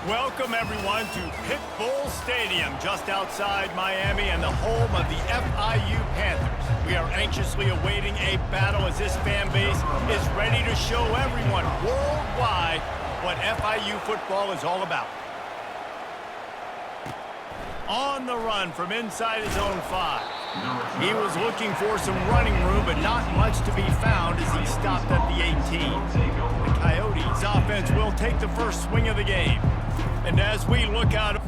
Welcome, everyone, to Pit Bull Stadium, just outside Miami and the home of the FIU Panthers. We are anxiously awaiting a battle as this fan base is ready to show everyone worldwide what FIU football is all about. On the run from inside his own 5. He was looking for some running room, but not much to be found as he stopped at the 18. The Coyotes offense will take the first swing of the game. And as we look out,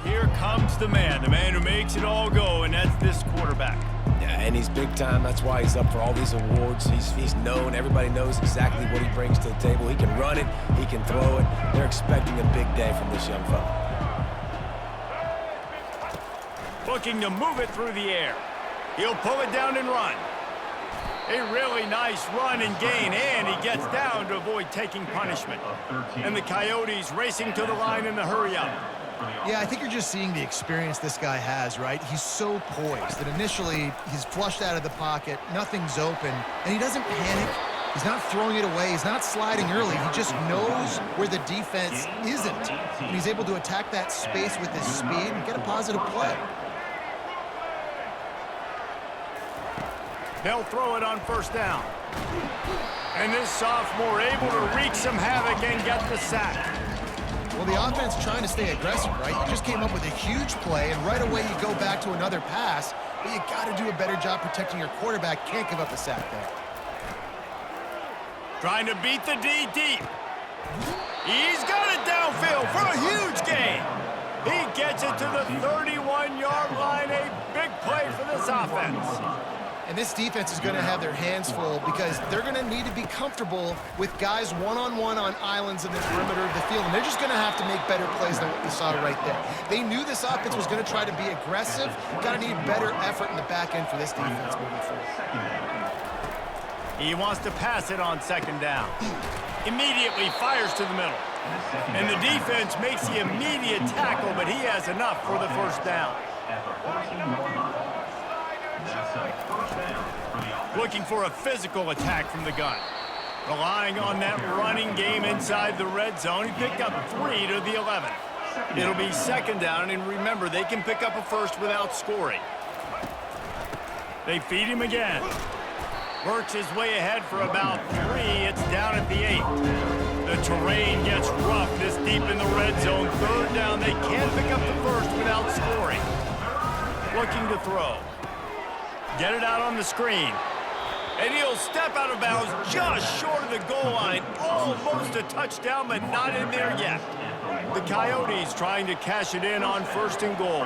here comes the man who makes it all go, and that's this quarterback. Yeah, and he's big time. That's why he's up for all these awards. He's known. Everybody knows exactly what he brings to the table. He can run it. He can throw it. They're expecting a big day from this young fella. Looking to move it through the air. He'll pull it down and run. A really nice run and gain, and he gets down to avoid taking punishment. And the Coyotes racing to the line in the hurry-up. Yeah, I think you're just seeing the experience this guy has, right? He's so poised that initially he's flushed out of the pocket, nothing's open, and he doesn't panic. He's not throwing it away. He's not sliding early. He just knows where the defense isn't. And he's able to attack that space with his speed and get a positive play. They'll throw it on first down. And this sophomore able to wreak some havoc and get the sack. Well, the offense trying to stay aggressive, right? You just came up with a huge play, and right away you go back to another pass, but you got to do a better job protecting your quarterback. Can't give up a sack there. Trying to beat the D deep. He's got it downfield for a huge gain. He gets it to the 31-yard line. A big play for this offense. And this defense is going to have their hands full because they're going to need to be comfortable with guys one-on-one on islands in the perimeter of the field. And they're just going to have to make better plays than what we saw right there. They knew this offense was going to try to be aggressive. Got to need better effort in the back end for this defense moving forward. He wants to pass it on second down. Immediately fires to the middle. And the defense makes the immediate tackle, but he has enough for the first down. Looking for a physical attack from the gun. Relying on that running game inside the red zone. He picked up 3 to the 11. It'll be second down, and remember, they can pick up a first without scoring. They feed him again. Works his way ahead for about 3. It's down at the 8. The terrain gets rough this deep in the red zone. Third down, they can't pick up the first without scoring. Looking to throw. Get it out on the screen. And he'll step out of bounds just short of the goal line. Almost a touchdown, but not in there yet. The Coyotes trying to cash it in on first and goal.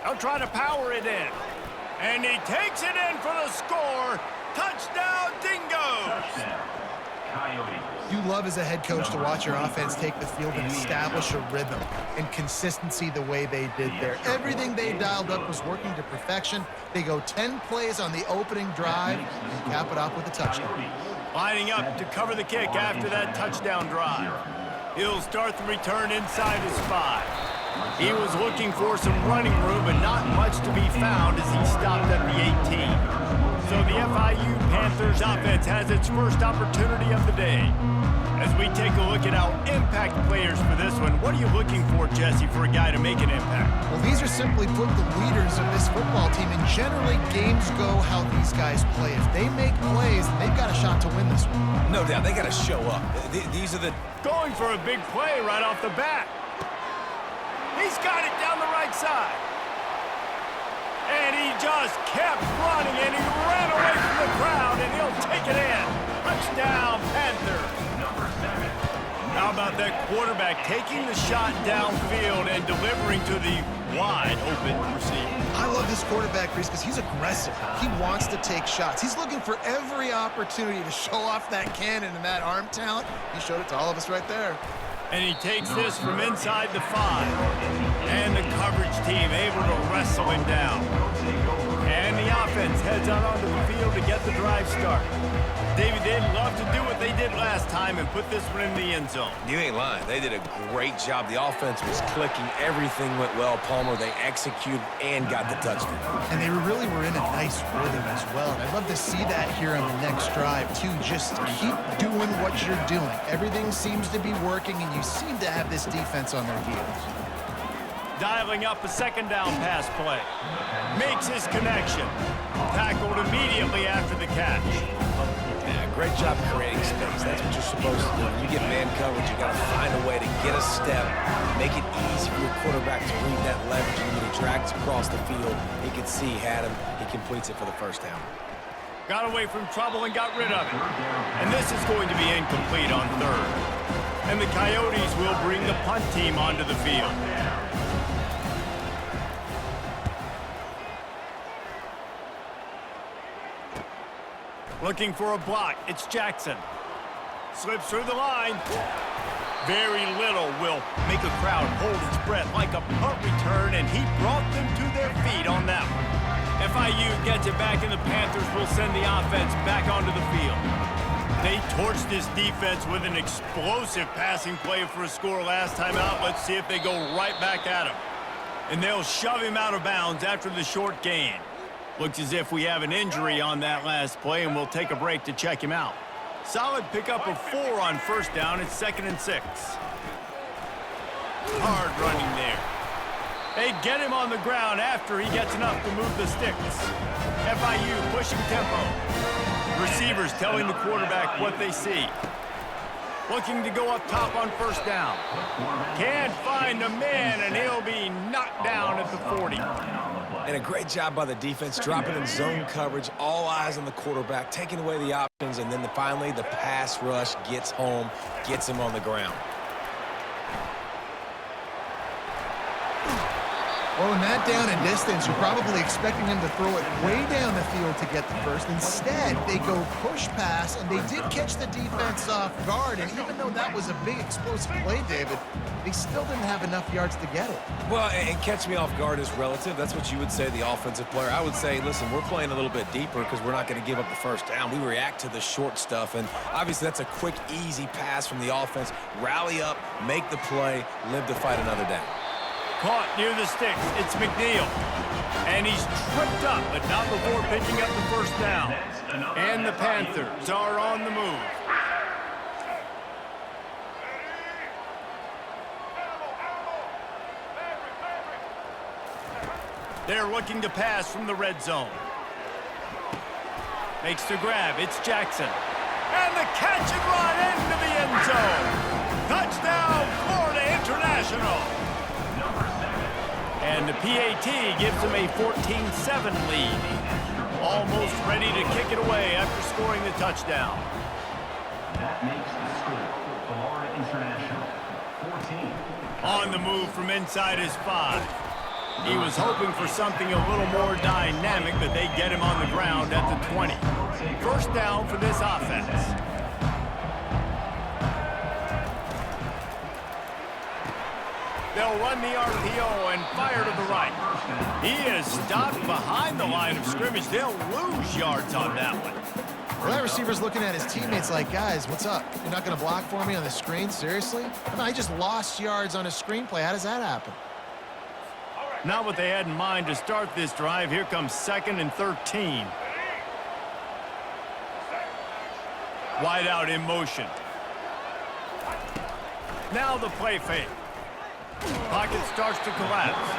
They'll try to power it in. And he takes it in for the score. Touchdown, Dingoes! You love as a head coach to watch your offense take the field and establish a rhythm and consistency the way they did there. Everything they dialed up was working to perfection. They go 10 plays on the opening drive and cap it off with a touchdown. Lining up to cover the kick after that touchdown drive. He'll start the return inside his 5. He was looking for some running room, but not much to be found as he stopped at the 18. So the FIU Panthers offense has its first opportunity of the day. As we take a look at our impact players for this one, what are you looking for, Jesse, for a guy to make an impact? Well, these are simply put the leaders of this football team, and generally games go how these guys play. If they make plays, they've got a shot to win this one. No doubt. They got to show up. These are the... Going for a big play right off the bat. He's got it down the right side. And he just kept running, and he ran away from the crowd, and he'll take it in. Touchdown, Panthers. How about that quarterback taking the shot downfield and delivering to the wide-open receiver? I love this quarterback, Reese, because he's aggressive. He wants to take shots. He's looking for every opportunity to show off that cannon and that arm talent. He showed it to all of us right there. And he takes this from inside the 5. And the coverage team able to wrestle him down. And the offense offense heads on onto the field to get the drive started. David, they'd love to do what they did last time and put this one in the end zone. You ain't lying. They did a great job. The offense was clicking. Everything went well, Palmer. They executed and got the touchdown. And they really were in a nice rhythm as well. And I'd love to see that here on the next drive, too. Just keep doing what you're doing. Everything seems to be working, and you seem to have this defense on their heels. Dialing up a second down pass play. Makes his connection. Tackled immediately after the catch. Yeah, great job creating space. That's what you're supposed to do. When you get man coverage, you got to find a way to get a step, make it easy for your quarterback to read that leverage, and when he drags across the field, he can see he had him. He completes it for the first down. Got away from trouble and got rid of it. And this is going to be incomplete on third. And the Coyotes will bring the punt team onto the field. Looking for a block. It's Jackson. Slips through the line. Very little will make a crowd hold its breath like a punt return, and he brought them to their feet on that one. FIU gets it back, and the Panthers will send the offense back onto the field. They torched this defense with an explosive passing play for a score last time out. Let's see if they go right back at him. And they'll shove him out of bounds after the short gain. Looks as if we have an injury on that last play, and we'll take a break to check him out. Solid pickup of 4 on first down. It's 2nd and 6. Hard running there. They get him on the ground after he gets enough to move the sticks. FIU pushing tempo. Receivers telling the quarterback what they see. Looking to go up top on first down. Can't find a man, and he'll be knocked down at the 40. And a great job by the defense, dropping in zone coverage, all eyes on the quarterback, taking away the options, and then finally the pass rush gets home, gets him on the ground. Well, in that down and distance, you're probably expecting him to throw it way down the field to get the first. Instead, they go push pass, and they did catch the defense off guard. And even though that was a big explosive play, David, they still didn't have enough yards to get it. Well, and catch me off guard is relative. That's what you would say, the offensive player. I would say, listen, we're playing a little bit deeper because we're not going to give up the first down. We react to the short stuff, and obviously that's a quick, easy pass from the offense. Rally up, make the play, live to fight another down. Caught near the sticks. It's McNeil. And he's tripped up, but not before picking up the first down. And the Panthers are on the move. They're looking to pass from the red zone. Makes the grab. It's Jackson. And the catch and run into the end zone. Touchdown, Florida International. And the PAT gives them a 14-7 lead. Almost ready to kick it away after scoring the touchdown. That makes the score Florida International 14. On the move from inside his 5. He was hoping for something a little more dynamic, but they get him on the ground at the 20. First down for this offense. They'll run the RPO and fire to the right. He is stopped behind the line of scrimmage. They'll lose yards on that one. Well, that receiver's looking at his teammates like, guys, what's up? You're not going to block for me on the screen? Seriously? I mean, I just lost yards on a screenplay. How does that happen? Not what they had in mind to start this drive. Here comes 2nd and 13. Wide out in motion. Now the play fake. Pocket starts to collapse.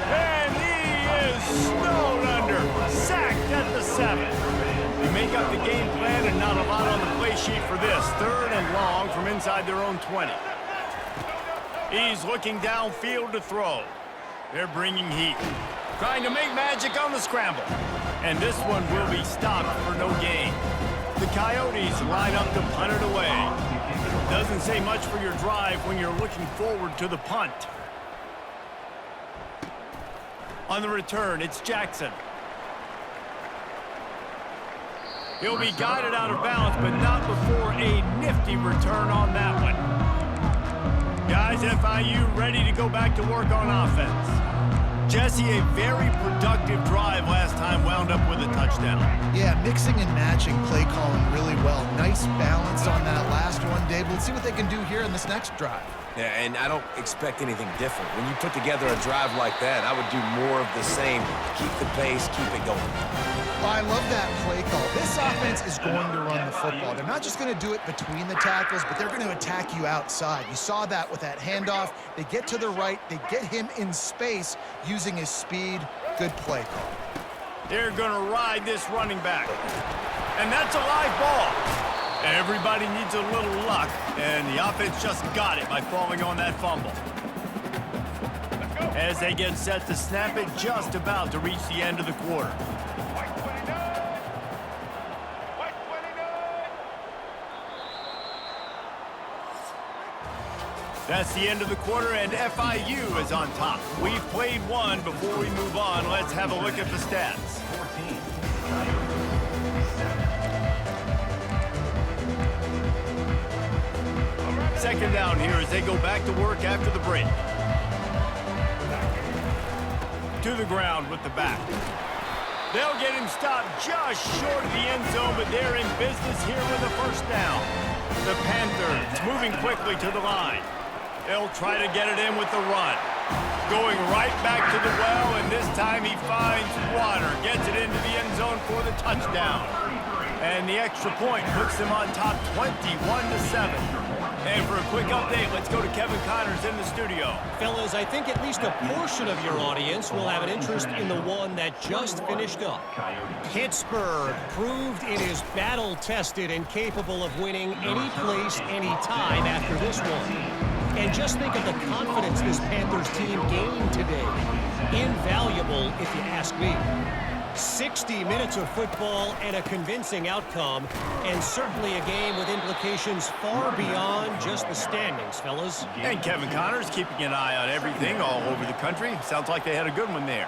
And he is snowed under. Sacked at the 7. They make up the game plan and not a lot on the play sheet for this. 3rd and long from inside their own 20. He's looking downfield to throw. They're bringing heat. Trying to make magic on the scramble. And this one will be stopped for no gain. The Coyotes line up to punt it away. Doesn't say much for your drive when you're looking forward to the punt. On the return, it's Jackson. He'll be guided out of bounds, but not before a nifty return on that one. Guys, FIU ready to go back to work on offense. Jesse, a very productive drive last time wound up with a touchdown. Yeah, mixing and matching play calling really well. Nice balance on that last one, Dave. Let's see what they can do here in this next drive. Yeah, and I don't expect anything different. When you put together a drive like that, I would do more of the same. Keep the pace, keep it going. I love that play call. This offense is going to run the football. They're not just going to do it between the tackles, but they're going to attack you outside. You saw that with that handoff. They get to the right. They get him in space using his speed. Good play call. They're going to ride this running back. And that's a live ball. Everybody needs a little luck, and the offense just got it by falling on that fumble. As they get set to snap it, just about to reach the end of the quarter. That's the end of the quarter, and FIU is on top. We've played one. Before we move on, let's have a look at the stats. 14. Second down here as they go back to work after the break. To the ground with the back. They'll get him stopped just short of the end zone, but they're in business here with a first down. The Panthers moving quickly to the line. They'll try to get it in with the run. Going right back to the well, and this time he finds water. Gets it into the end zone for the touchdown. And the extra point puts them on top 21-7. And for a quick update, let's go to Kevin Connors in the studio. Fellas, I think at least a portion of your audience will have an interest in the one that just finished up. Pittsburgh proved it is battle-tested and capable of winning any place, any time after this one. And just think of the confidence this Panthers team gained today. Invaluable, if you ask me. 60 minutes of football and a convincing outcome, and certainly a game with implications far beyond just the standings, fellas. And Kevin Connors keeping an eye on everything all over the country. Sounds like they had a good one there.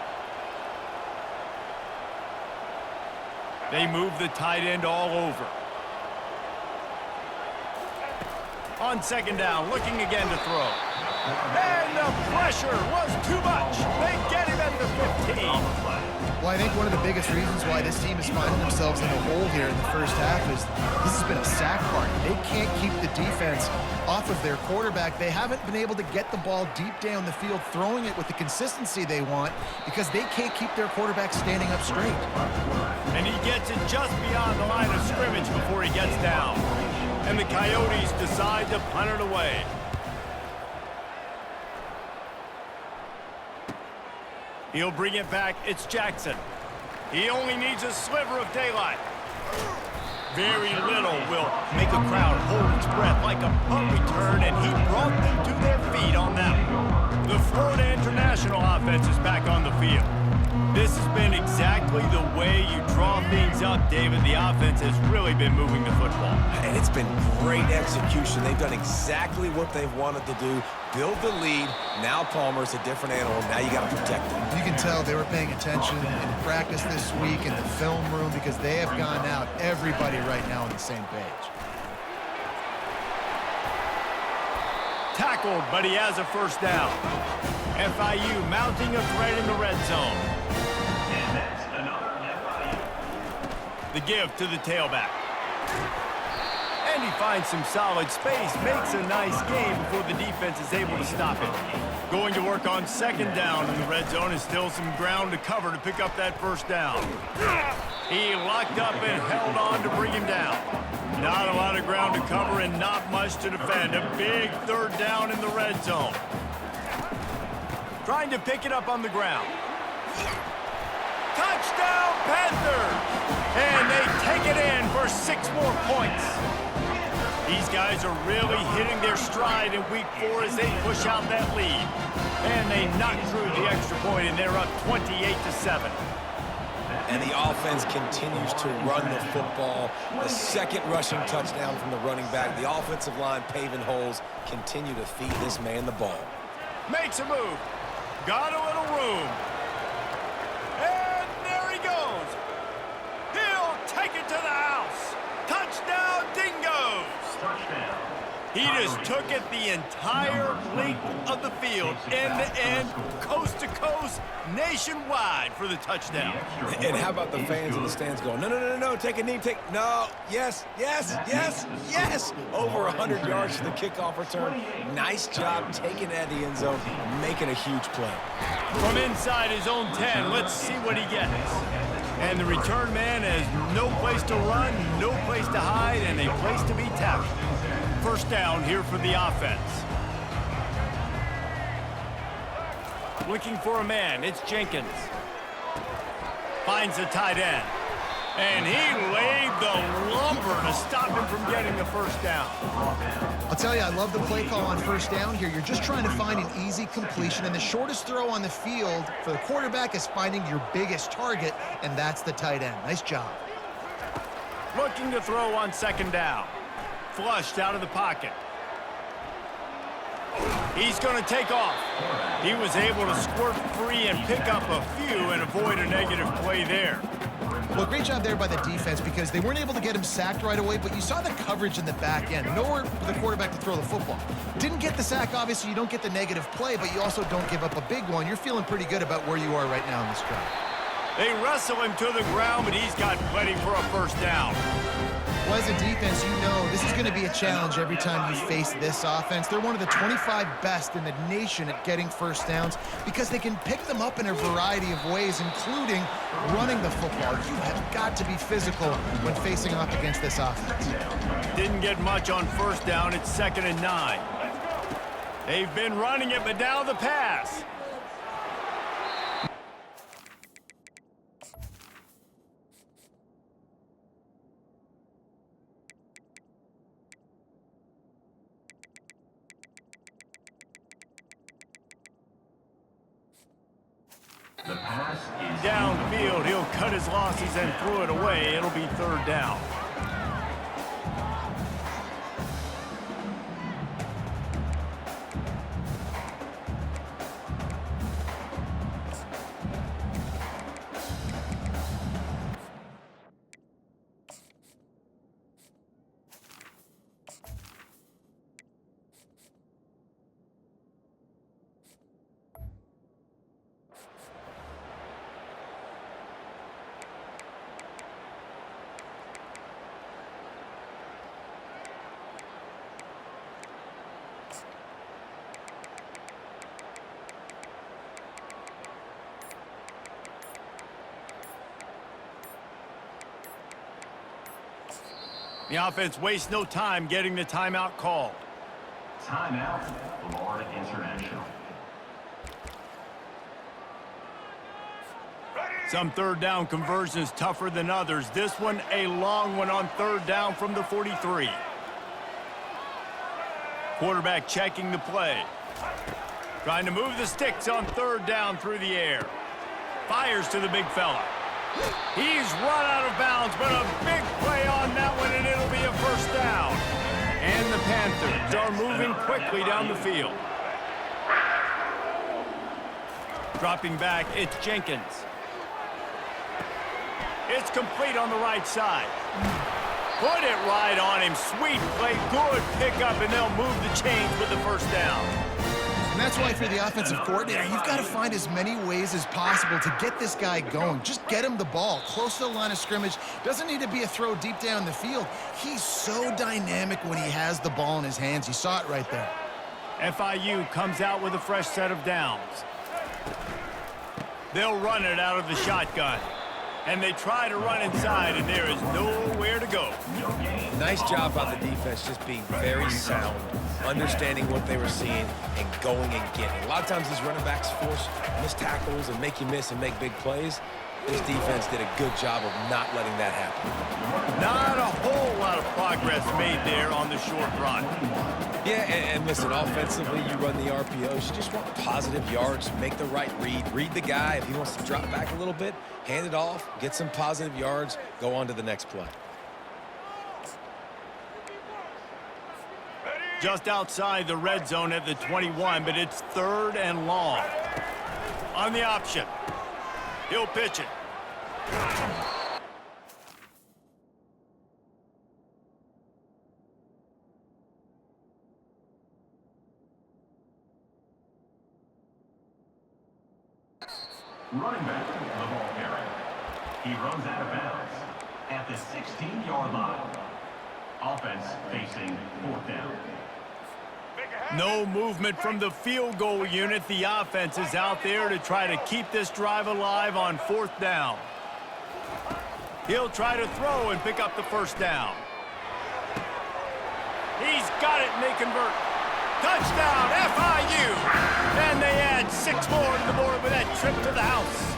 They move the tight end all over. On second down, looking again to throw. And the pressure was too much. They get him at the 15. Well, I think one of the biggest reasons why this team is finding themselves in a hole here in the first half is this has been a sack party. They can't keep the defense off of their quarterback. They haven't been able to get the ball deep down the field, throwing it with the consistency they want because they can't keep their quarterback standing up straight. And he gets it just beyond the line of scrimmage before he gets down. And the Coyotes decide to punt it away. He'll bring it back. It's Jackson. He only needs a sliver of daylight. Very little will make a crowd hold its breath like a punt return, and he brought them to their feet on that one. The Florida International offense is back on the field. This has been exactly the way you draw things up, David. The offense has really been moving the football. And it's been great execution. They've done exactly what they've wanted to do. Build the lead. Now Palmer's a different animal. Now you got to protect him. You can tell they were paying attention in practice this week in the film room because they have gone out, everybody right now on the same page. Tackled, but he has a first down. FIU mounting a threat in the red zone. And that's another FIU. The give to the tailback. And he finds some solid space, makes a nice game before the defense is able to stop him. Going to work on second down in the red zone is still some ground to cover to pick up that first down. He locked up and held on to bring him down. Not a lot of ground to cover and not much to defend. A big third down in the red zone. Trying to pick it up on the ground. Touchdown, Panthers! And they take it in for 6 more points. These guys are really hitting their stride in week 4 as they push out that lead. And they knock through the extra point, and they're up 28-7. And the offense continues to run the football. The second rushing touchdown from the running back. The offensive line paving holes. Continue to feed this man the ball. Makes a move. Got a little room. And there he goes. He'll take it to the house. Touchdown, Dingoes. Touchdown. He just took it the entire length of the field, end to end, coast to coast, nationwide for the touchdown. And how about the fans in the stands going, no, no, no, no, take a knee, no, yes, yes, yes, yes. Over 100 yards to the kickoff return. Nice job taking it at the end zone, making a huge play. From inside his own 10, let's see what he gets. And the return man has no place to run, no place to hide, and a place to be tackled. First down here for the offense. Looking for a man, it's Jenkins. Finds the tight end. And he laid the lumber to stop him from getting the first down. I'll tell you, I love the play call on first down here. You're just trying to find an easy completion, and the shortest throw on the field for the quarterback is finding your biggest target, and that's the tight end. Nice job. Looking to throw on second down. Flushed out of the pocket. He's going to take off. He was able to squirt free and pick up a few and avoid a negative play there. Well, great job there by the defense because they weren't able to get him sacked right away, but you saw the coverage in the back end. Nowhere for the quarterback to throw the football. Didn't get the sack, obviously. You don't get the negative play, but you also don't give up a big one. You're feeling pretty good about where you are right now in this drive. They wrestle him to the ground, but he's got plenty for a first down. Well, as a defense, you know this is going to be a challenge every time you face this offense. They're one of the 25 best in the nation at getting first downs because they can pick them up in a variety of ways, including running the football. You have got to be physical when facing off against this offense. Didn't get much on first down. It's 2nd and 9. They've been running it, but now the pass. The pass is Downfield, he'll cut his losses and throw it away. It'll be 3rd down. The offense wastes no time getting the timeout called. timeout, Florida International. Some 3rd down conversions tougher than others. This one a long one on 3rd down from the 43. Quarterback checking the play. Trying to move the sticks on 3rd down through the air. Fires to the big fella. He's run out of bounds, but a big play on that one, and it'll be a first down. And the Panthers are moving quickly down the field. Dropping back, it's Jenkins. It's complete on the right side. Put it right on him. Sweet play, good pickup, and they'll move the chains with the first down. And that's why for the offensive coordinator, you've got to find as many ways as possible to get this guy going. Just get him the ball close to the line of scrimmage. Doesn't need to be a throw deep down the field. He's so dynamic when he has the ball in his hands. You saw it right there. FIU comes out with a fresh set of downs. They'll run it out of the shotgun. And they try to run inside, and there is nowhere to go. Nice job by the defense, just being very sound, understanding what they were seeing, and going and getting. A lot of times these running backs force missed tackles and make you miss and make big plays. This defense did a good job of not letting that happen. Not a whole lot of progress made there on the short run. Yeah, and listen, offensively, you run the RPOs. You just want positive yards, make the right read. Read the guy. If he wants to drop back a little bit, hand it off, get some positive yards, go on to the next play. Just outside the red zone at the 21, but it's 3rd and long. On the option. He'll pitch it. Running back, the ball carrier. He runs out of bounds at the 16-yard line. Offense facing 4th down. No movement from the field goal unit. The offense is out there to try to keep this drive alive on 4th down. He'll try to throw and pick up the 1st down. He's got it, and they convert. Touchdown, FIU! And they add 6 more to the board with that trip to the house.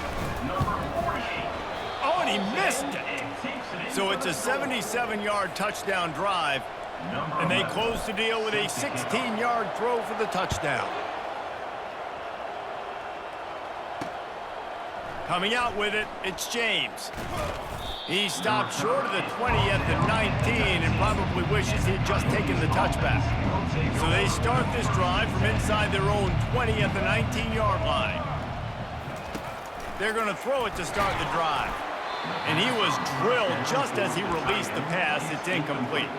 Oh, and he missed it. So it's a 77-yard touchdown drive, and they close the deal with a 16-yard throw for the touchdown. Coming out with it, it's James. He stopped short of the 20 at the 19 and probably wishes he'd just taken the touchback. So they start this drive from inside their own 20 at the 19-yard line. They're going to throw it to start the drive. And he was drilled just as he released the pass. It's incomplete.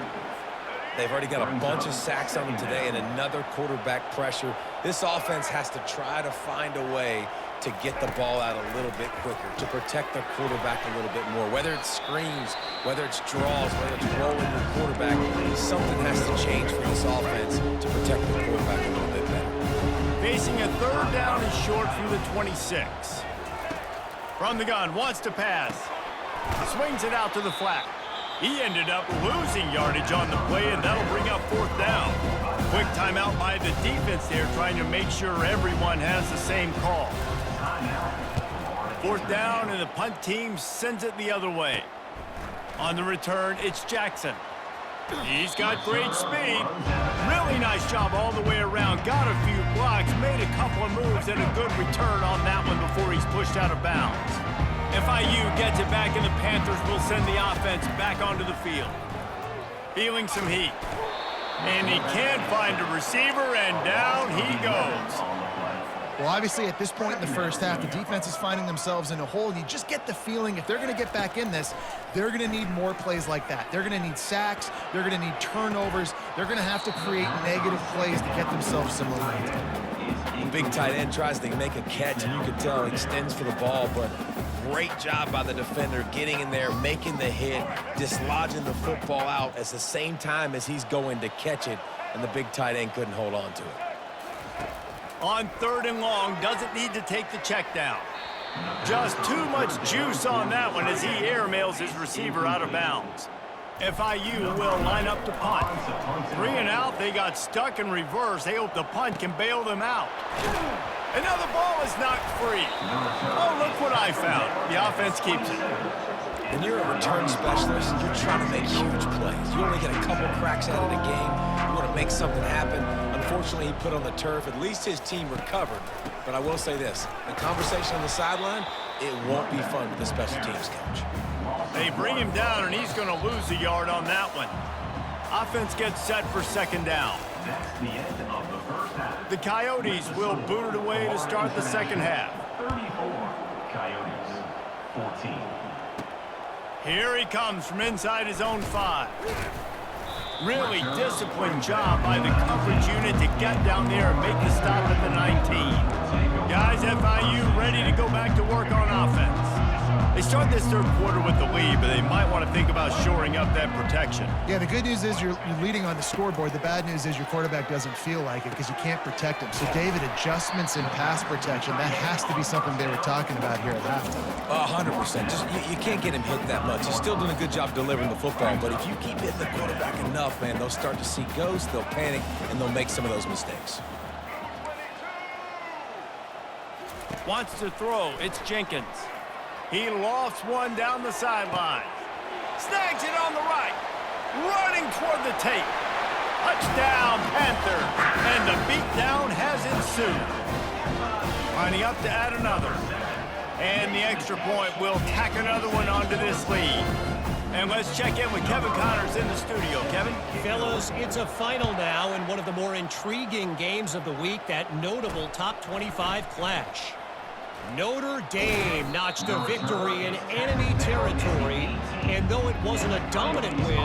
They've already got a bunch of sacks on them today and another quarterback pressure. This offense has to try to find a way to get the ball out a little bit quicker, to protect their quarterback a little bit more. Whether it's screens, whether it's draws, whether it's rolling your quarterback, something has to change for this offense to protect the quarterback a little bit better. Facing a 3rd down and short from the 26. From the gun, wants to pass. Swings it out to the flat. He ended up losing yardage on the play, and that'll bring up 4th down. Quick timeout by the defense there, trying to make sure everyone has the same call. 4th down, and the punt team sends it the other way. On the return, it's Jackson. He's got great speed. Really nice job all the way around. Got a few blocks, made a couple of moves, and a good return on that one before he's pushed out of bounds. FIU gets it back, and the Panthers will send the offense back onto the field. Feeling some heat. And he can't find a receiver, and down he goes. Well, obviously, at this point in the first half, the defense is finding themselves in a hole. You just get the feeling if they're going to get back in this, they're going to need more plays like that. They're going to need sacks. They're going to need turnovers. They're going to have to create negative plays to get themselves some momentum. The big tight end tries to make a catch, and you can tell he extends for the ball, but great job by the defender getting in there, making the hit, dislodging the football out at the same time as he's going to catch it, and the big tight end couldn't hold on to it. On 3rd and long, doesn't need to take the check down. Just too much juice on that one as he airmails his receiver out of bounds. FIU will line up to punt. 3 and out, they got stuck in reverse. They hope the punt can bail them out. And now the ball is knocked free. Oh, look what I found. The offense keeps it. When you're a return specialist, you're trying to make huge plays. You only get a couple cracks at it a game. You want to make something happen. Unfortunately, he put on the turf. At least his team recovered. But I will say this, the conversation on the sideline, it won't be fun with the special teams coach. They bring him down, and he's going to lose a yard on that one. Offense gets set for 2nd down. That's the end of the first half. The Coyotes will boot it away to start the 2nd half. 34, Coyotes, 14. Here he comes from inside his own 5. Really disciplined job by the coverage unit to get down there and make the stop at the 19. Guys, FIU ready to go back to work on offense. They start this 3rd quarter with the lead, but they might want to think about shoring up that protection. Yeah, the good news is you're leading on the scoreboard. The bad news is your quarterback doesn't feel like it because you can't protect him. So, David, adjustments in pass protection, that has to be something they were talking about here at halftime. 100%. Just you can't get him hit that much. He's still doing a good job delivering the football, but if you keep hitting the quarterback enough, man, they'll start to see ghosts, they'll panic, and they'll make some of those mistakes. Wants to throw. It's Jenkins. He lofts one down the sideline. Snags it on the right. Running toward the tape. Touchdown, Panthers. And the beatdown has ensued. Lining up to add another. And the extra point will tack another one onto this lead. And let's check in with Kevin Connors in the studio. Kevin? Fellas, it's a final now in one of the more intriguing games of the week, that notable top 25 clash. Notre Dame notched a victory in enemy territory, and though it wasn't a dominant win,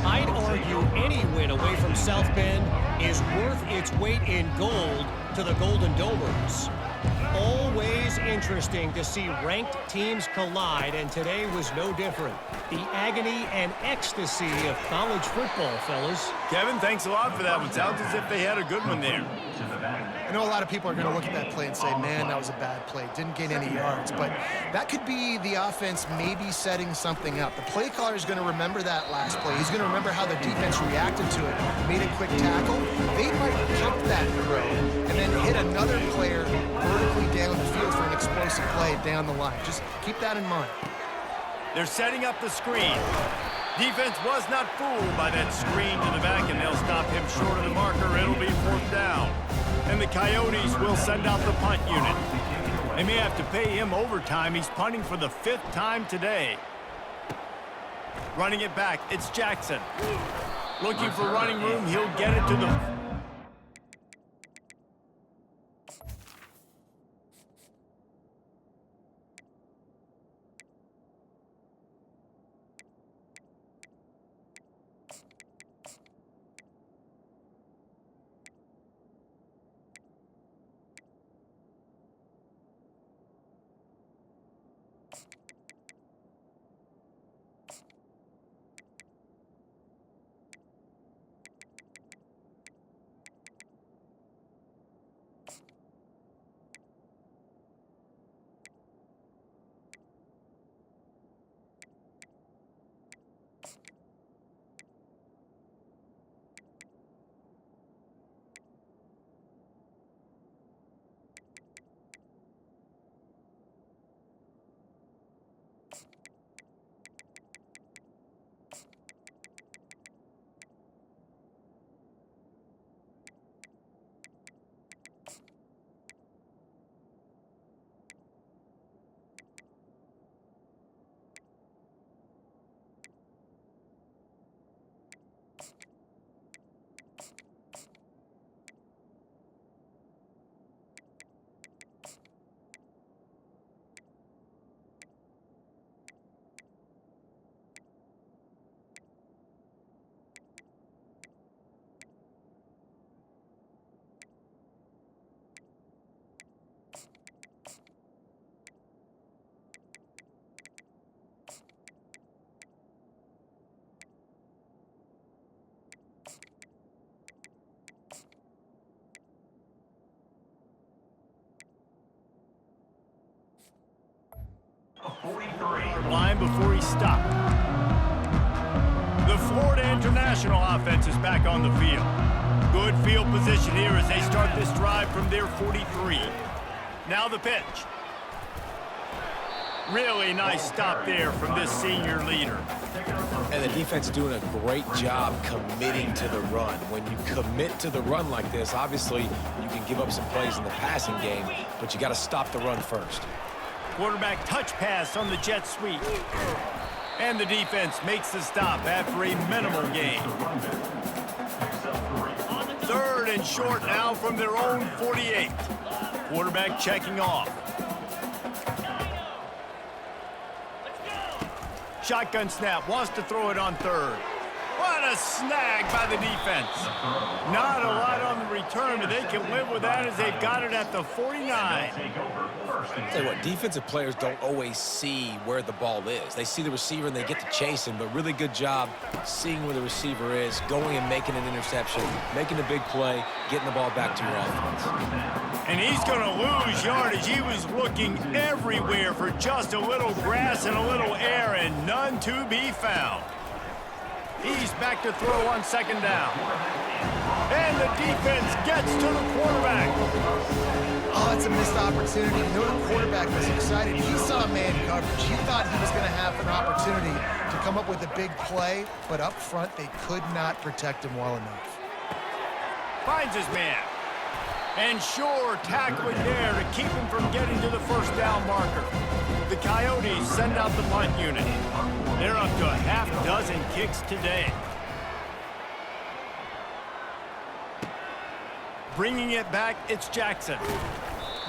I'd argue any win away from South Bend is worth its weight in gold to the Golden Domers. Always interesting to see ranked teams collide, and today was no different. The agony and ecstasy of college football, fellas. Kevin, thanks a lot for that one. Sounds as if they had a good one there. I know a lot of people are going to look at that play and say, man, that was a bad play. Didn't gain any yards. But that could be the offense maybe setting something up. The play caller is going to remember that last play. He's going to remember how the defense reacted to it, made a quick tackle. They might pump that throw and then hit another player vertically down the field for an explosive play down the line. Just keep that in mind. They're setting up the screen. Defense was not fooled by that screen to the back, and they'll stop him short of the marker. It'll be 4th down. And the Coyotes will send out the punt unit. They may have to pay him overtime. He's punting for the 5th time today. Running it back, it's Jackson. Looking for running room, he'll get it to the... line before he stopped. The Florida International offense is back on the field. Good field position here as they start this drive from their 43. Now the pitch. Really nice stop there from this senior leader. And the defense doing a great job committing to the run. When you commit to the run like this, obviously you can give up some plays in the passing game, but you got to stop the run first. Quarterback touch pass on the jet sweep. And the defense makes the stop after a minimal gain. 3rd and short now from their own 48. Quarterback checking off. Shotgun snap, wants to throw it on 3rd. What a snag by the defense. Not a lot on the return, but they can live with that as they've got it at the 49. Tell you what, defensive players don't always see where the ball is. They see the receiver and they get to chase him, but really good job seeing where the receiver is, going and making an interception, making a big play, getting the ball back to your offense. And he's going to lose yardage. He was looking everywhere for just a little grass and a little air, and none to be found. He's back to throw on 2nd down. And the defense gets to the quarterback. Oh, it's a missed opportunity. You know the quarterback was excited. He saw man coverage. He thought he was going to have an opportunity to come up with a big play, but up front they could not protect him well enough. Finds his man. And sure tackling there to keep him from getting to the 1st down marker. The Coyotes send out the punt unit. They're up to a half-dozen kicks today. Bringing it back, it's Jackson.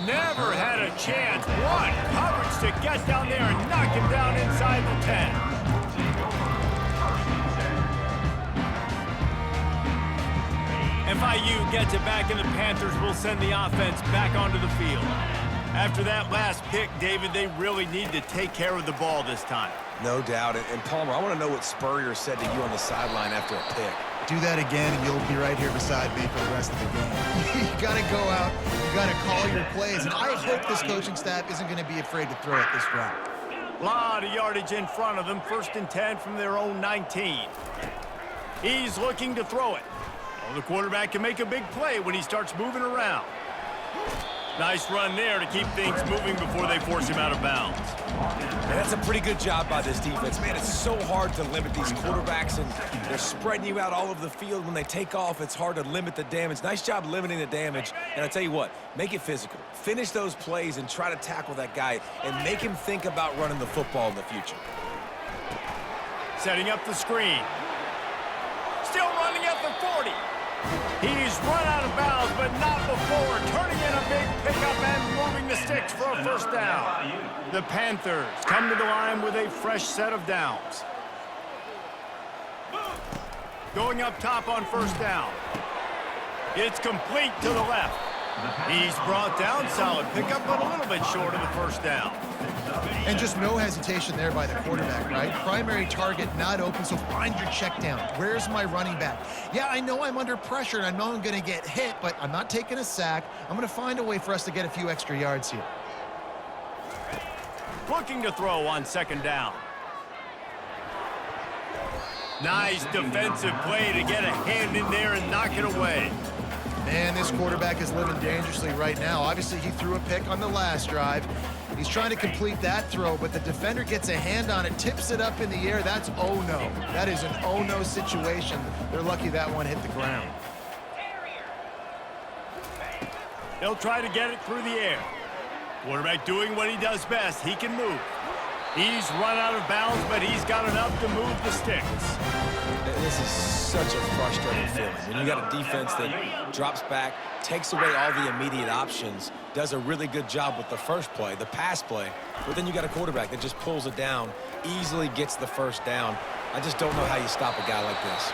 Never had a chance. What coverage to get down there and knock him down inside the 10. FIU gets it back, and the Panthers will send the offense back onto the field. After that last pick, David, they really need to take care of the ball this time. No doubt. And Palmer, I want to know what Spurrier said to you on the sideline after a pick. Do that again, and you'll be right here beside me for the rest of the game. You got to go out. You got to call your plays. And I hope this coaching staff isn't going to be afraid to throw it this route. Lot of yardage in front of them. 1st and 10 from their own 19. He's looking to throw it. Well, the quarterback can make a big play when he starts moving around. Nice run there to keep things moving before they force him out of bounds. And that's a pretty good job by this defense. Man, it's so hard to limit these quarterbacks, and they're spreading you out all over the field. When they take off, it's hard to limit the damage. Nice job limiting the damage. And I tell you what, make it physical. Finish those plays and try to tackle that guy and make him think about running the football in the future. Setting up the screen. Still running at the 40. He's run out of bounds, but not before turning in a big pickup and moving the sticks for a 1st down. The Panthers come to the line with a fresh set of downs. Going up top on 1st down. It's complete to the left. He's brought down. Solid pickup, but a little bit short of the 1st down. And just no hesitation there by the quarterback, right? Primary target not open, so find your check down. Where's my running back? Yeah, I know I'm under pressure, and I know I'm going to get hit, but I'm not taking a sack. I'm going to find a way for us to get a few extra yards here. Looking to throw on 2nd down. Nice defensive play to get a hand in there and knock it away. Man, this quarterback is living dangerously right now. Obviously, he threw a pick on the last drive. He's trying to complete that throw, but the defender gets a hand on it, tips it up in the air. That's oh-no. That is an oh-no situation. They're lucky that one hit the ground. They'll try to get it through the air. Quarterback doing what he does best. He can move. He's run out of bounds, but he's got enough to move the sticks. This is such a frustrating feeling. When you got a defense that drops back, takes away all the immediate options, does a really good job with the first play, the pass play, but then you got a quarterback that just pulls it down, easily gets the 1st down. I just don't know how you stop a guy like this.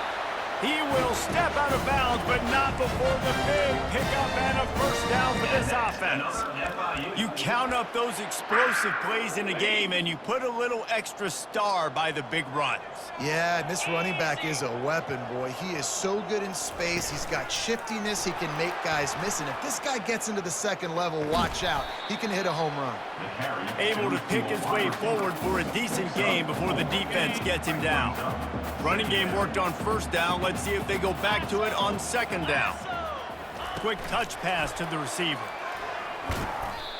He will step out of bounds, but not before the big pickup and a 1st down for this offense. You count up those explosive plays in a game, and you put a little extra star by the big runs. Yeah, and this running back is a weapon, boy. He is so good in space. He's got shiftiness. He can make guys miss. And if this guy gets into the 2nd level, watch out. He can hit a home run. Able to pick his way forward for a decent game before the defense gets him down. Running game worked on 1st down. Let's see if they go back to it on 2nd down. Quick touch pass to the receiver.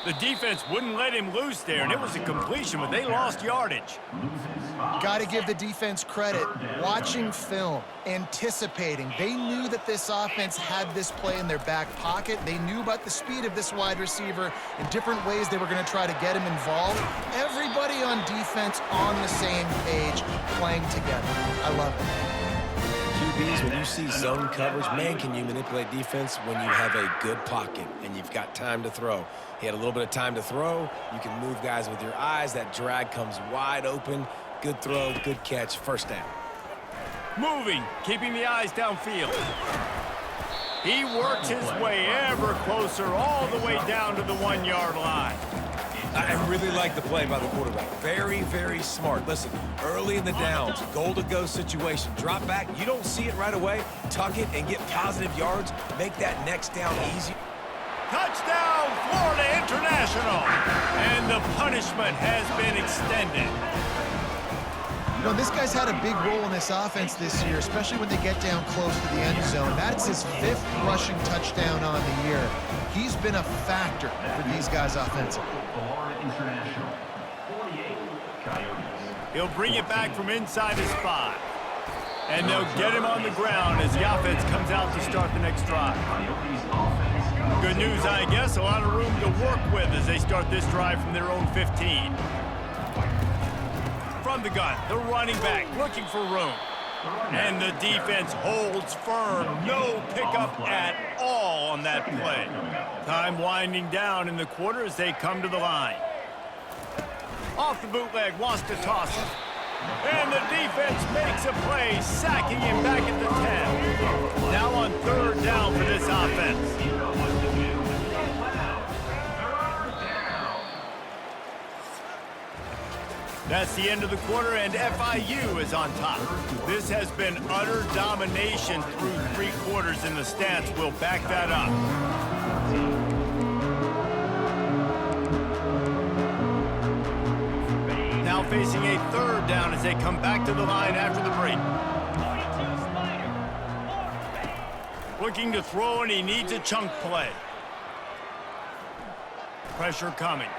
The defense wouldn't let him loose there, and it was a completion, but they lost yardage. Got to give the defense credit. Watching film, anticipating. They knew that this offense had this play in their back pocket. They knew about the speed of this wide receiver and different ways they were going to try to get him involved. Everybody on defense on the same page, playing together. I love it. QBs, when you see zone coverage, man, can you manipulate defense when you have a good pocket and you've got time to throw. He had a little bit of time to throw. You can move guys with your eyes. That drag comes wide open. Good throw, good catch, 1st down. Moving, keeping the eyes downfield. He works his way ever closer all the way down to the 1-yard line. I really like the play by the quarterback. Very, very smart. Listen, early in the downs, goal-to-go situation. Drop back, you don't see it right away. Tuck it and get positive yards. Make that next down easy. Touchdown, Florida International. And the punishment has been extended. You know, this guy's had a big role in this offense this year, especially when they get down close to the end zone. That's his 5th rushing touchdown on the year. He's been a factor for these guys offensively. He'll bring it back from inside his 5. And they'll get him on the ground as the offense comes out to start the next drive. Good news, I guess, a lot of room to work with as they start this drive from their own 15. From the gun, the running back looking for room. And the defense holds firm. No pickup at all on that play. Time winding down in the quarter as they come to the line. Off the bootleg, wants to toss it. And the defense makes a play, sacking him back at the 10. Now on third down for this offense. That's the end of the quarter, and FIU is on top. This has been utter domination through 3 quarters, and the stats will back that up. Now facing a third down as they come back to the line after the break. Looking to throw, and he needs a chunk play. Pressure coming.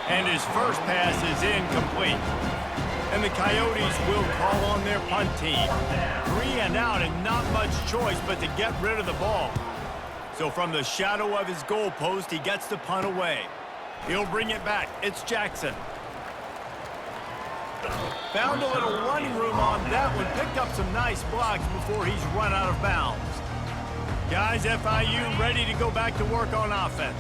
And his first pass is incomplete. And the Coyotes will call on their punt team. 3 and out, and not much choice but to get rid of the ball. So from the shadow of his goalpost, he gets the punt away. He'll bring it back. It's Jackson. Found a little running room on that one. Picked up some nice blocks before he's run out of bounds. Guys, FIU ready to go back to work on offense.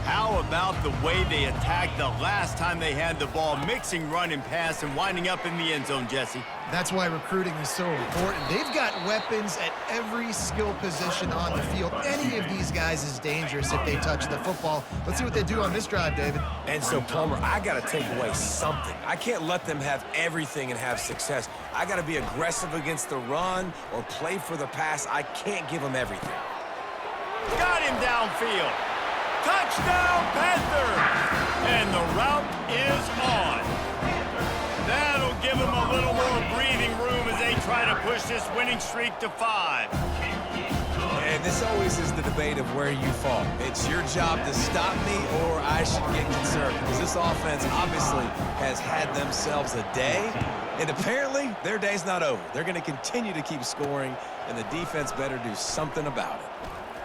How about the way they attacked the last time they had the ball, mixing run and pass and winding up in the end zone, Jesse? That's why recruiting is so important. They've got weapons at every skill position on the field. Any of these guys is dangerous if they touch the football. Let's see what they do on this drive, David. And so, Palmer, I got to take away something. I can't let them have everything and have success. I got to be aggressive against the run or play for the pass. I can't give them everything. Got him downfield. Touchdown, Panthers! And the route is on. That'll give them a little more breathing room as they try to push this winning streak to 5. And this always is the debate of where you fall. It's your job to stop me, or I should get concerned, because this offense obviously has had themselves a day, and apparently their day's not over. They're going to continue to keep scoring, and the defense better do something about it.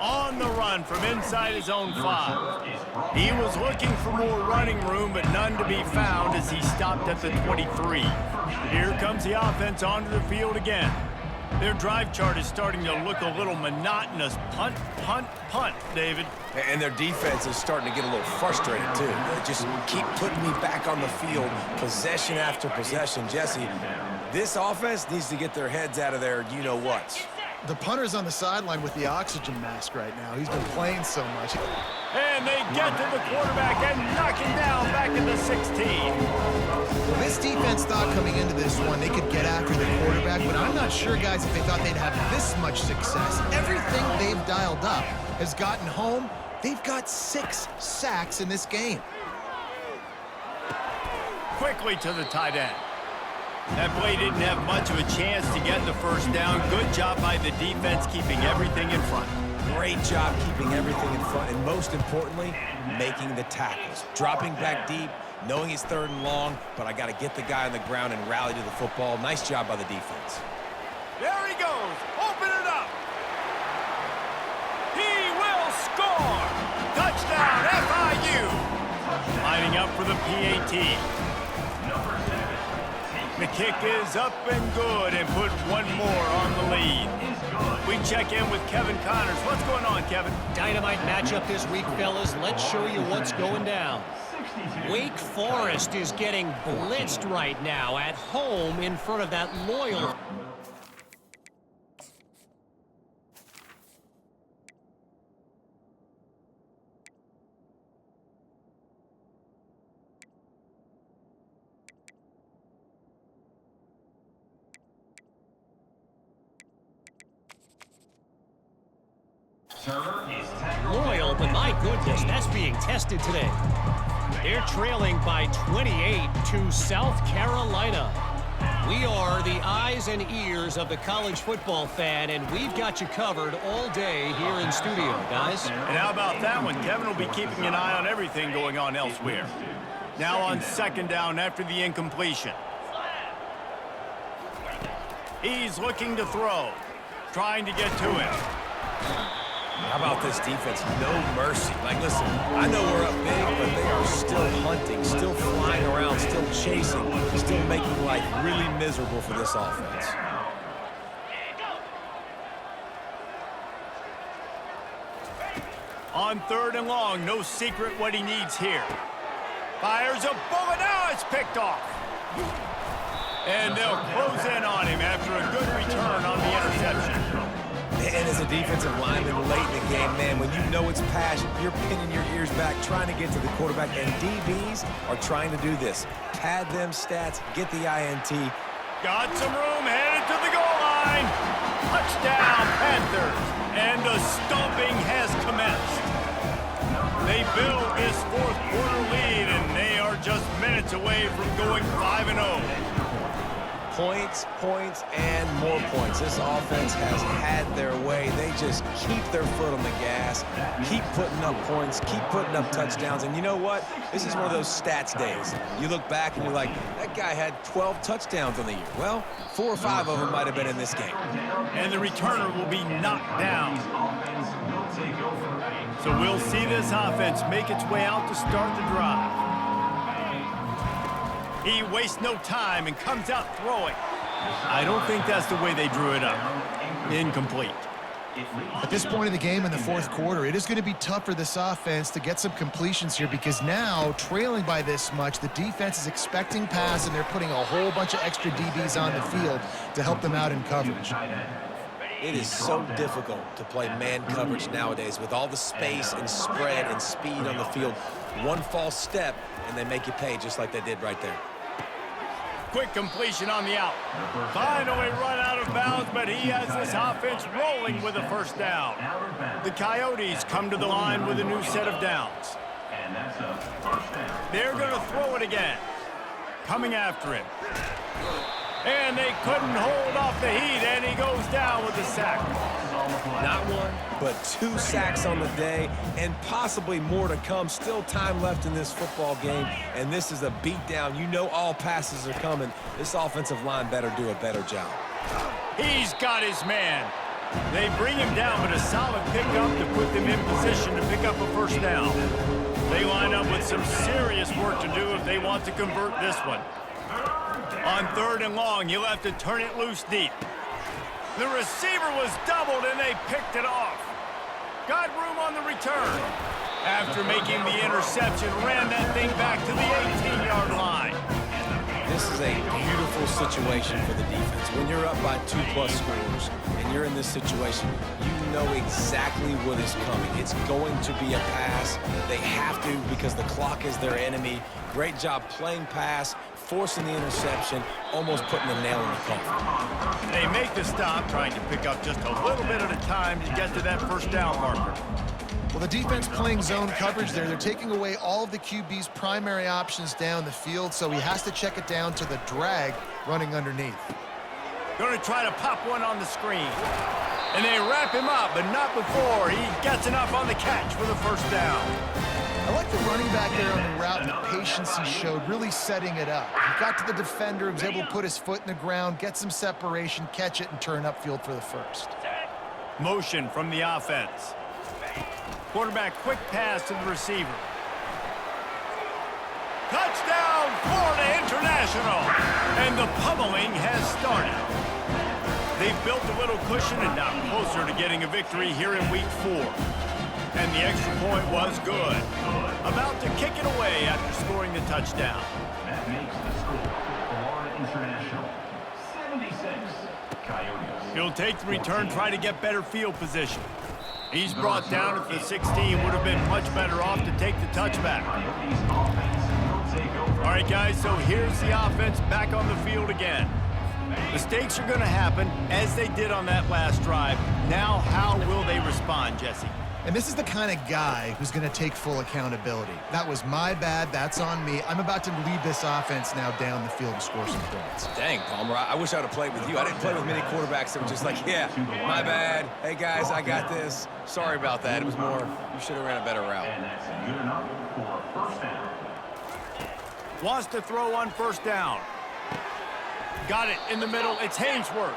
On the run from inside his own 5. He was looking for more running room, but none to be found as he stopped at the 23. Here comes the offense onto the field again. Their drive chart is starting to look a little monotonous. Punt, punt, punt, David. And their defense is starting to get a little frustrated, too. They just keep putting me back on the field, possession after possession. Jesse, this offense needs to get their heads out of their you-know-whats. The punter's on the sideline with the oxygen mask right now. He's been playing so much. And they get to the quarterback and knock him down back at the 16. Well, this defense thought coming into this one they could get after the quarterback, but I'm not sure, guys, if they thought they'd have this much success. Everything they've dialed up has gotten home. They've got 6 sacks in this game. Quickly to the tight end. That play didn't have much of a chance to get the first down. Good job by the defense keeping everything in front. Great job keeping everything in front, and most importantly, making the tackles. Dropping back deep, knowing it's 3rd and long, but I got to get the guy on the ground and rally to the football. Nice job by the defense. There he goes. Open it up. He will score. Touchdown, FIU. Lining up for the PAT. The kick is up and good, and put one more on the lead. We check in with Kevin Connors. What's going on, Kevin? Dynamite matchup this week, fellas. Let's show you what's going down. Wake Forest is getting blitzed right now at home in front of that loyal... Loyal, but my goodness, that's being tested today. They're trailing by 28 to South Carolina. We are the eyes and ears of the college football fan, and we've got you covered all day here in studio, guys. And how about that one? Kevin will be keeping an eye on everything going on elsewhere. Now on 2nd down after the incompletion. He's looking to throw, trying to get to him. How about this defense? No mercy. Like, listen, I know we're up big, but they are still hunting, still flying around, still chasing, still making life really miserable for this offense. On 3rd and long, no secret what he needs here. Fires a bullet. Now it's picked off. And they'll close in on him after a good return on the interception. And as a defensive lineman late in the game, man, when you know it's passion, you're pinning your ears back, trying to get to the quarterback, and DBs are trying to do this. Pad them stats, get the INT. Got some room, headed to the goal line. Touchdown, Panthers. And the stomping has commenced. They build this fourth quarter lead, and they are just minutes away from going 5-0. Points, points, and more points. This offense has had their way. They just keep their foot on the gas, keep putting up points, keep putting up touchdowns. And you know what? This is one of those stats days. You look back and you're like, that guy had 12 touchdowns on the year. Well, 4 or 5 of them might have been in this game. And the returner will be knocked down. So we'll see this offense make its way out to start the drive. He wastes no time and comes out throwing. I don't think that's the way they drew it up. Incomplete. At this point in the game in the fourth quarter, it is going to be tough for this offense to get some completions here because now, trailing by this much, the defense is expecting pass and they're putting a whole bunch of extra DBs on the field to help them out in coverage. It is so difficult to play man coverage nowadays with all the space and spread and speed on the field. One false step, and they make you pay just like they did right there. Quick completion on the out. Finally run out of bounds, but he has this offense rolling with a first down. The Coyotes come to the line with a new set of downs. They're going to throw it again. Coming after him. And they couldn't hold off the heat, and he goes down with a sack. Not one, but 2 sacks on the day, and possibly more to come. Still time left in this football game, and this is a beatdown. You know all passes are coming. This offensive line better do a better job. He's got his man. They bring him down, but a solid pickup to put them in position to pick up a first down. They line up with some serious work to do if they want to convert this one. On 3rd and long, you'll have to turn it loose deep. The receiver was doubled, and they picked it off. Got room on the return. After making the interception, ran that thing back to the 18-yard line. This is a beautiful situation for the defense. When you're up by 2+ scores and you're in this situation, you know exactly what is coming. It's going to be a pass. They have to because the clock is their enemy. Great job playing pass, forcing the interception, almost putting the nail in the coffin. They make the stop, trying to pick up just a little bit at a time to get to that first down marker. Well, the defense playing zone coverage there. They're taking away all of the QB's primary options down the field, so he has to check it down to the drag running underneath. Going to try to pop one on the screen. And they wrap him up, but not before he gets enough on the catch for the first down. I like the running back there on the route and the patience he showed, really setting it up. He got to the defender, was able to put his foot in the ground, get some separation, catch it, and turn upfield for the first. Motion from the offense. Quarterback quick pass to the receiver. Touchdown, Florida International! And the pummeling has started. They've built a little cushion and now closer to getting a victory here in Week 4. And the extra point was good. About to kick it away after scoring the touchdown. That makes the score Florida International 76, Coyotes. He'll take the return, try to get better field position. He's brought down at the 16, would have been much better off to take the touchback. All right, guys, so here's the offense back on the field again. Mistakes are going to happen, as they did on that last drive. Now, how will they respond, Jesse? And this is the kind of guy who's going to take full accountability. That was my bad. That's on me. I'm about to lead this offense now down the field and score some points. Dang, Palmer, I wish I would have played with you. I didn't play with many quarterbacks that were just like, yeah, my bad. Hey, guys, I got this. Sorry about that. It was more, you should have ran a better route. And that's good enough for a first down. Wants to throw on first down. Got it in the middle. It's Hainsworth.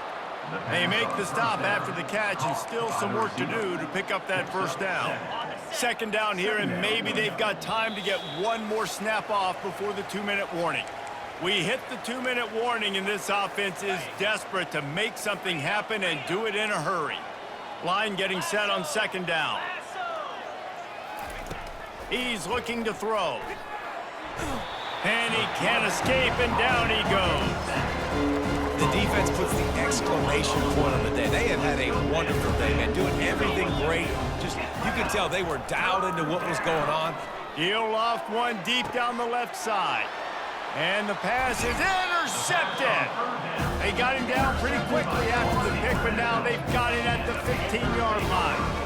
They make the stop after the catch, and still some work to do to pick up that first down. Second down here, and maybe they've got time to get one more snap off before the 2-minute warning. We hit the 2-minute warning, and this offense is desperate to make something happen and do it in a hurry. Line getting set on second down. He's looking to throw. And he can't escape, and down he goes. The defense puts the exclamation point on the day. They have had a wonderful day, man, doing everything great. Just, you can tell they were dialed into what was going on. He'll loft one deep down the left side. And the pass is intercepted. They got him down pretty quickly after the pick, but now they've got it at the 15-yard line.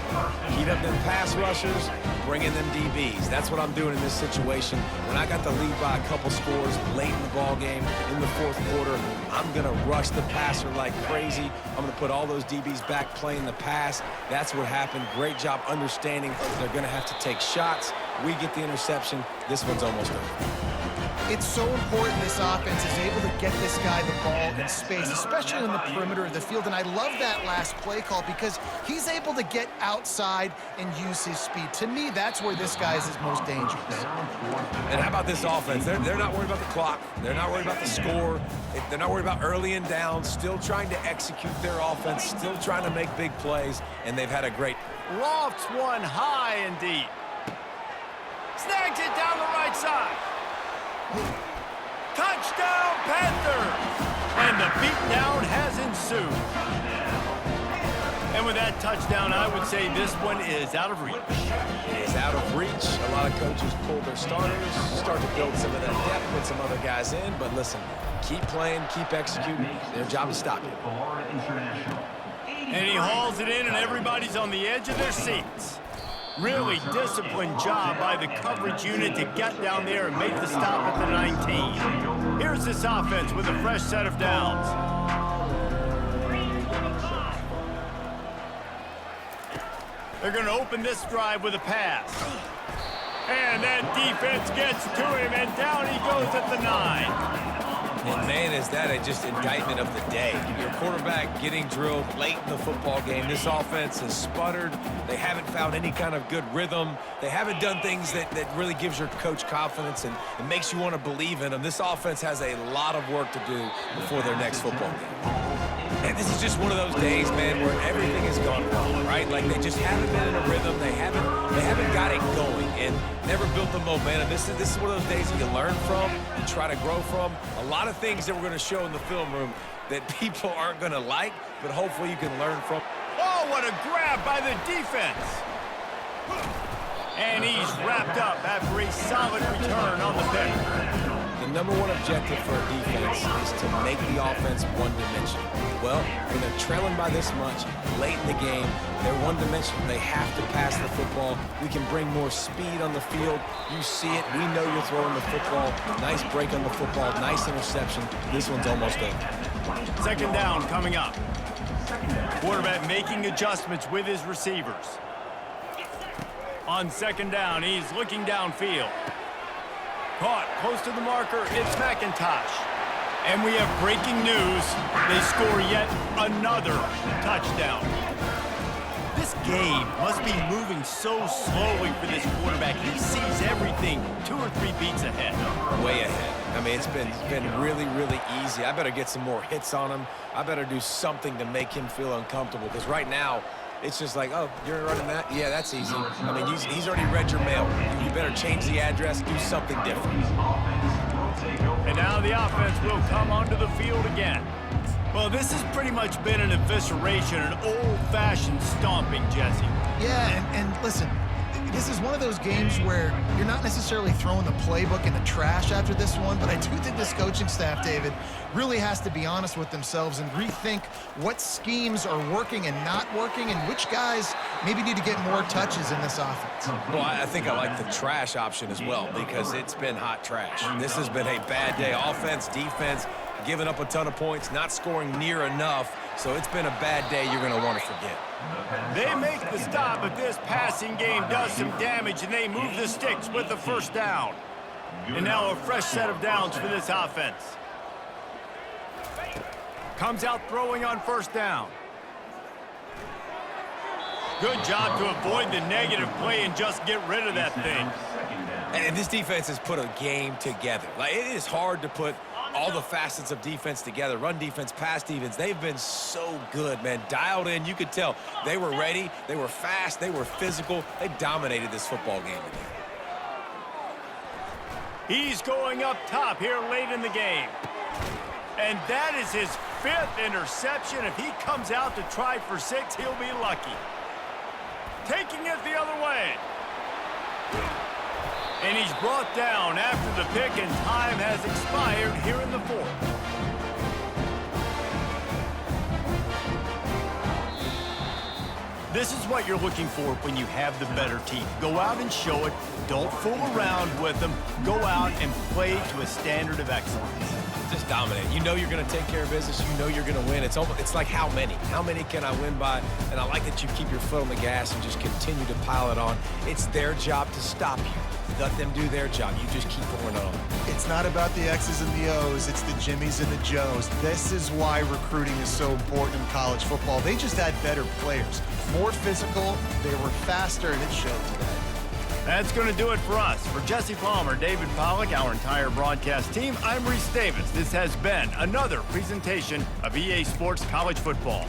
Heat up them pass rushers, bring in them DBs. That's what I'm doing in this situation. When I got the lead by a couple scores late in the ball game, in the fourth quarter, I'm going to rush the passer like crazy. I'm going to put all those DBs back playing the pass. That's what happened. Great job understanding they're going to have to take shots. We get the interception. This one's almost over. It's so important this offense is able to get this guy the ball in space, especially on the perimeter of the field. And I love that last play call because he's able to get outside and use his speed. To me, that's where this guy is his most dangerous. And how about this offense? They're not worried about the clock. They're not worried about the score. They're not worried about early and down. Still trying to execute their offense. Still trying to make big plays. And they've had a great... Lofts one high and deep. Snags it down the right side. Touchdown, Panthers! And the beatdown has ensued. And with that touchdown, I would say this one is out of reach. It is out of reach. A lot of coaches pull their starters, start to build some of that depth, put some other guys in. But listen, keep playing, keep executing. Their job is stop it. And he hauls it in, and everybody's on the edge of their seats. Really disciplined job by the coverage unit to get down there and make the stop at the 19. Here's this offense with a fresh set of downs. They're going to open this drive with a pass. And that defense gets to him, and down he goes at the 9. And man, is that just indictment of the day. Your quarterback getting drilled late in the football game. This offense has sputtered. They haven't found any kind of good rhythm. They haven't done things that really gives your coach confidence and makes you want to believe in them. This offense has a lot of work to do before their next football game. And this is just one of those days, man, where everything has gone wrong, right? Like they just haven't been in a rhythm. They haven't got it going and never built the momentum. This is one of those days that you learn from, you try to grow from. A lot of things that we're going to show in the film room that people aren't going to like, but hopefully you can learn from. Oh, what a grab by the defense. And he's wrapped up after a solid return on the pick. The number one objective for a defense is to make the offense one-dimensional. Well, when they're trailing by this much, late in the game, they're one-dimensional. They have to pass the football. We can bring more speed on the field. You see it. We know you're throwing the football. Nice break on the football. Nice interception. This one's almost over. Second down coming up. Quarterback making adjustments with his receivers. On second down, he's looking downfield. Caught close to the marker, it's McIntosh. And we have breaking news. They score yet another touchdown. This game must be moving so slowly for this quarterback. He sees everything 2 or 3 beats ahead. Way ahead. I mean, it's been really, really easy. I better get some more hits on him. I better do something to make him feel uncomfortable because right now, it's just like, oh, you're running that? Yeah, that's easy. I mean, he's already read your mail. You better change the address, do something different. And now the offense will come onto the field again. Well, this has pretty much been an evisceration, an old-fashioned stomping, Jesse. Yeah, and listen, this is one of those games where you're not necessarily throwing the playbook in the trash after this one, but I do think this coaching staff, David, really has to be honest with themselves and rethink what schemes are working and not working and which guys maybe need to get more touches in this offense. Well, I think I like the trash option as well because it's been hot trash. This has been a bad day. Offense, defense, giving up a ton of points, not scoring near enough. So it's been a bad day you're going to want to forget. They make the stop, but this passing game does some damage, and they move the sticks with the first down. And now a fresh set of downs for this offense. Comes out throwing on first down. Good job to avoid the negative play and just get rid of that thing. And this defense has put a game together. Like, it is hard to put all the facets of defense together. Run defense, pass defense. They've been so good, man. Dialed in. You could tell they were ready. They were fast. They were physical. They dominated this football game today. He's going up top here late in the game. And that is his 5th interception. If he comes out to try for 6, he'll be lucky. Taking it the other way. And he's brought down after the pick, and time has expired here in the 4th. This is what you're looking for when you have the better team. Go out and show it. Don't fool around with them. Go out and play to a standard of excellence. Just dominate. You know you're going to take care of business. You know you're going to win. It's like how many? How many can I win by? And I like that you keep your foot on the gas and just continue to pile it on. It's their job to stop you. Let them do their job. You just keep going on. It's not about the X's and the O's. It's the Jimmies and the Joes. This is why recruiting is so important in college football. They just had better players. More physical. They were faster, and it showed today. That's going to do it for us. For Jesse Palmer, David Pollack, our entire broadcast team, I'm Reese Davis. This has been another presentation of EA Sports College Football.